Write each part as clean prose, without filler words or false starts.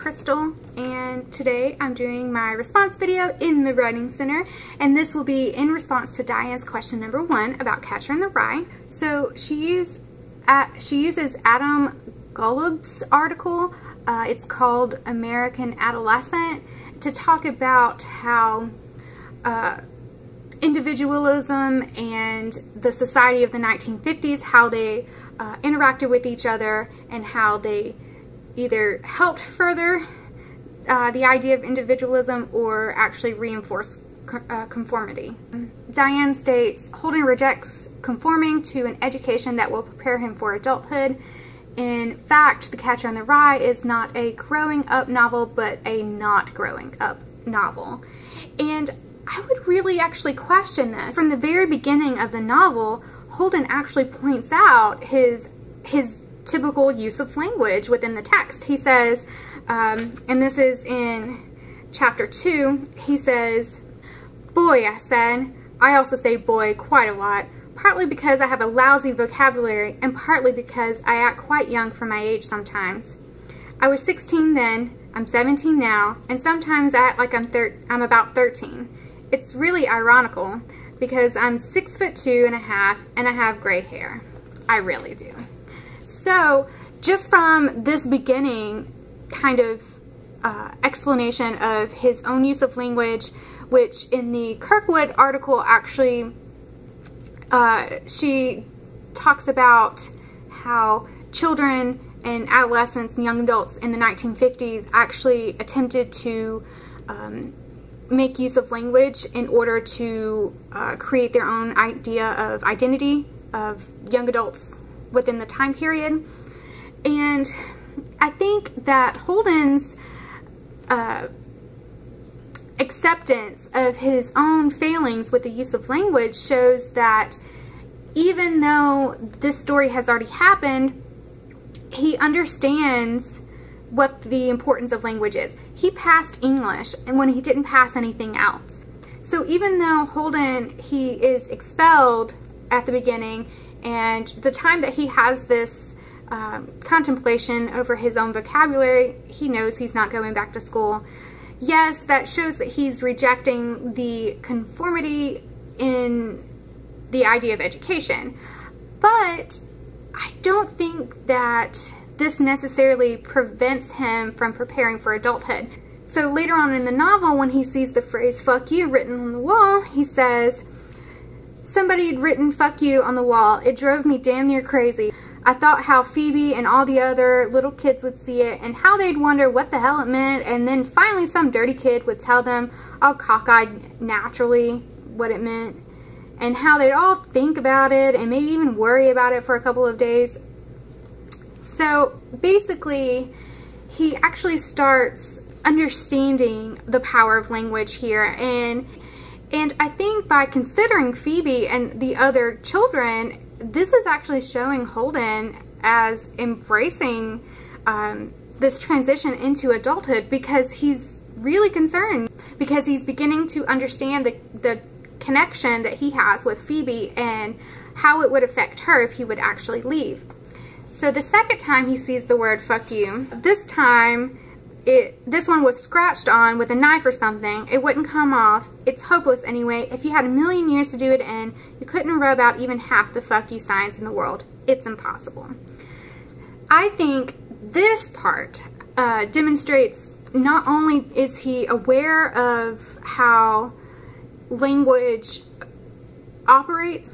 Crystal, and today I'm doing my response video in the Writing Center, and this will be in response to Diane's question number 1 about Catcher in the Rye. So she uses Adam Golub's article, it's called American Adolescent, to talk about how individualism and the society of the 1950s, how they interacted with each other and how they either helped further the idea of individualism or actually reinforce conformity. Diane states, Holden rejects conforming to an education that will prepare him for adulthood. In fact, The Catcher in the Rye is not a growing up novel, but a not growing up novel. And I would really actually question this. From the very beginning of the novel, Holden actually points out his typical use of language within the text. He says, and this is in chapter 2, he says, "Boy," I said. I also say boy quite a lot, partly because I have a lousy vocabulary and partly because I act quite young for my age sometimes. I was 16 then, I'm 17 now, and sometimes I act like I'm about 13. It's really ironical because I'm 6'2.5" and I have gray hair. I really do. So just from this beginning kind of explanation of his own use of language, which in the Kirkwood article actually she talks about how children and adolescents and young adults in the 1950s actually attempted to make use of language in order to create their own idea of identity of young adults within the time period. And I think that Holden's acceptance of his own failings with the use of language shows that even though this story has already happened, he understands what the importance of language is. He passed English and when he didn't pass anything else. So even though Holden, he is expelled at the beginning, and the time that he has this contemplation over his own vocabulary, he knows he's not going back to school. Yes, that shows that he's rejecting the conformity in the idea of education. But I don't think that this necessarily prevents him from preparing for adulthood. So later on in the novel, when he sees the phrase "fuck you" written on the wall, he says, "Somebody had written 'fuck you' on the wall. It drove me damn near crazy. I thought how Phoebe and all the other little kids would see it and how they'd wonder what the hell it meant, and then finally some dirty kid would tell them all cockeyed naturally what it meant, and how they'd all think about it and maybe even worry about it for a couple of days." So basically, he actually starts understanding the power of language here, and I think by considering Phoebe and the other children, this is actually showing Holden as embracing this transition into adulthood, because he's really concerned, because he's beginning to understand the connection that he has with Phoebe and how it would affect her if he would actually leave. So the second time he sees the word "fuck you," this time this one was scratched on with a knife or something. It wouldn't come off. It's hopeless anyway. If you had a million years to do it in, you couldn't rub out even half the "fuck you" signs in the world. It's impossible. I think this part demonstrates not only is he aware of how language operates,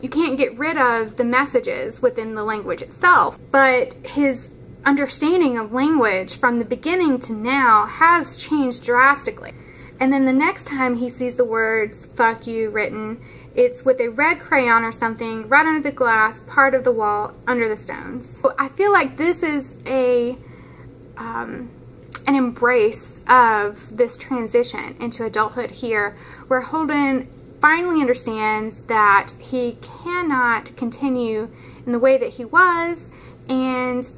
you can't get rid of the messages within the language itself, but his understanding of language from the beginning to now has changed drastically. And then the next time he sees the words "fuck you" written, it's with a red crayon or something right under the glass part of the wall under the stones. So I feel like this is an embrace of this transition into adulthood here, where Holden finally understands that he cannot continue in the way that he was, and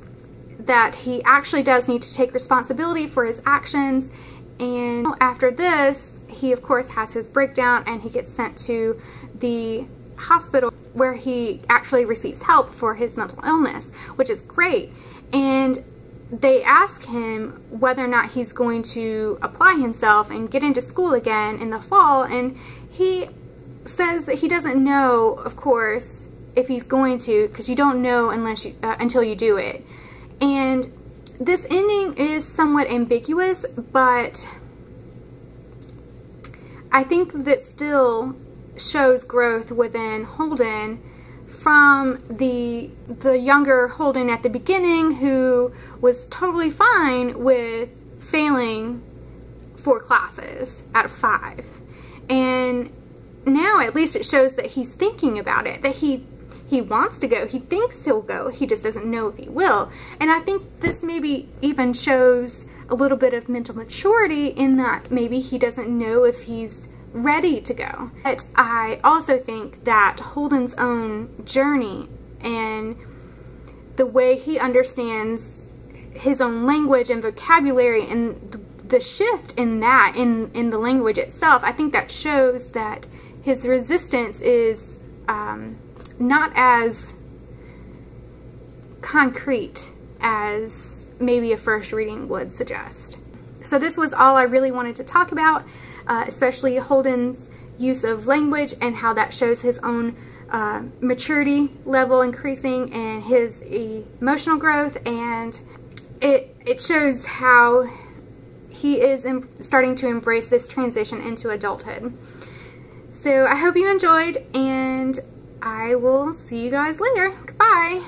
that he actually does need to take responsibility for his actions. And after this, he of course has his breakdown and he gets sent to the hospital where he actually receives help for his mental illness, which is great. And they ask him whether or not he's going to apply himself and get into school again in the fall, and he says that he doesn't know, of course, if he's going to, because you don't know unless you until you do it. And this ending is somewhat ambiguous, but I think that still shows growth within Holden from the younger Holden at the beginning, who was totally fine with failing 4 classes out of 5. And now at least it shows that he's thinking about it, that he wants to go, he thinks he'll go, he just doesn't know if he will. And I think this maybe even shows a little bit of mental maturity in that maybe he doesn't know if he's ready to go. But I also think that Holden's own journey and the way he understands his own language and vocabulary and the shift in that, in the language itself, I think that shows that his resistance is not as concrete as maybe a first reading would suggest. So this was all I really wanted to talk about, especially Holden's use of language and how that shows his own maturity level increasing and his emotional growth, and it shows how he is starting to embrace this transition into adulthood. So I hope you enjoyed, and I will see you guys later. Goodbye.